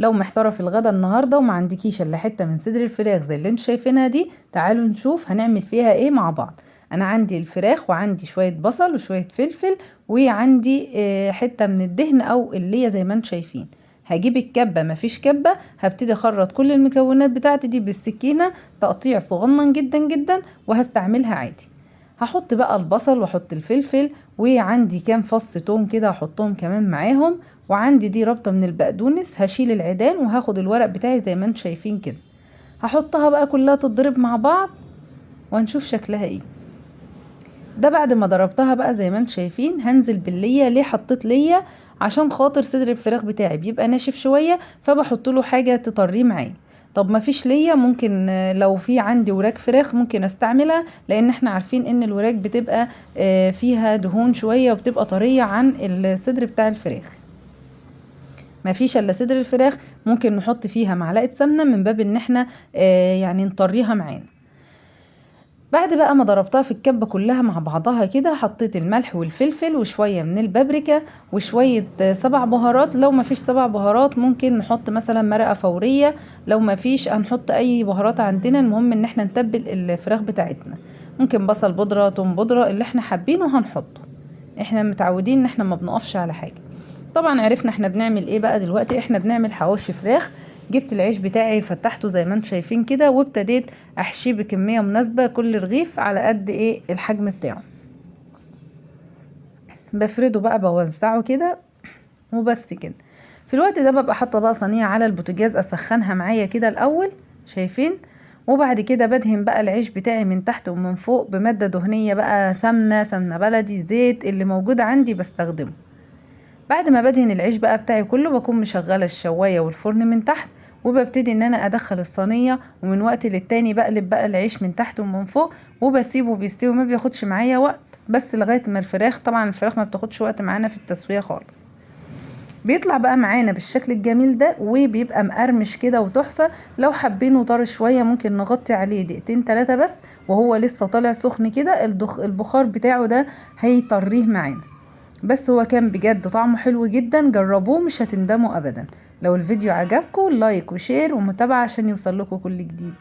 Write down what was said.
لو محتاره في الغدا النهارده وما عندكيش الا حته من صدر الفراخ زي اللي انتوا شايفينها دي، تعالوا نشوف هنعمل فيها ايه مع بعض. انا عندي الفراخ وعندي شويه بصل وشويه فلفل وعندي حته من الدهن او اللي زي ما انتوا شايفين. هجيب الكبه، مفيش كبه هبتدي اخرط كل المكونات بتاعتي دي بالسكينه تقطيع صغنن جدا جدا وهستعملها عادي. هحط بقى البصل واحط الفلفل، وعندي كام فص توم كده هحطهم كمان معاهم، وعندي دي ربطة من البقدونس. هشيل العيدان وهاخد الورق بتاعي زي ما انتم شايفين كده، هحطها بقى كلها تتضرب مع بعض وهنشوف شكلها ايه. ده بعد ما ضربتها بقى زي ما انتم شايفين هنزل بالليه. ليه حطيت ليه؟ عشان خاطر صدر الفراخ بتاعي بيبقى ناشف شوية، فبحط له حاجة تطريه معايا. طب ما فيش ليا، ممكن لو في عندي وراك فراخ ممكن استعملها، لان احنا عارفين ان الوراك بتبقى فيها دهون شوية وبتبقى طرية عن الصدر بتاع الفراخ. ما فيش الا صدر الفراخ ممكن نحط فيها معلقة سمنة من باب ان احنا يعني نطريها معانا. بعد بقى ما ضربتها في الكبة كلها مع بعضها كده، حطيت الملح والفلفل وشوية من البابريكا وشوية 7 بهارات. لو ما فيش 7 بهارات ممكن نحط مثلا مرقة فورية، لو ما فيش هنحط اي بهارات عندنا. المهم ان احنا نتبل الفراخ بتاعتنا. ممكن بصل بودرة، توم بودرة، اللي احنا حابينه هنحطه. احنا متعودين ان احنا ما بنقفش على حاجة. طبعا عرفنا احنا بنعمل ايه بقى دلوقتي. احنا بنعمل حواوشي فراخ. جبت العيش بتاعي فتحته زي ما انتم شايفين كده، وابتديت احشيه بكمية مناسبة، كل رغيف على قد ايه الحجم بتاعه. بفرده بقى بوزعه كده وبس كده. في الوقت ده ببقى حاطه بقى صينيه على البوتاجاز اسخنها معايا كده الاول، شايفين؟ وبعد كده بدهن بقى العيش بتاعي من تحت ومن فوق بمادة دهنية بقى، سمنة بلدي، زيت، اللي موجود عندي بستخدمه. بعد ما بدهن العيش بقى بتاعي كله بكون مشغله الشوايه والفرن من تحت، وببتدي ان انا ادخل الصينيه، ومن وقت للتاني بقلب بقى العيش من تحت ومن فوق، وبسيبه بيستوي. ما بياخدش معايا وقت، بس لغايه ما الفراخ، طبعا الفراخ ما بتاخدش وقت معانا في التسويه خالص. بيطلع بقى معانا بالشكل الجميل ده وبيبقى مقرمش كده وتحفه. لو حابينه طري شويه ممكن نغطي عليه دقيقتين 3 بس، وهو لسه طالع سخن كده البخار بتاعه ده هيطريه معانا. بس هو كان بجد طعمه حلو جدا، جربوه مش هتندموا ابدا. لو الفيديو عجبكم لايك وشير ومتابعة عشان يوصل لكم كل جديد.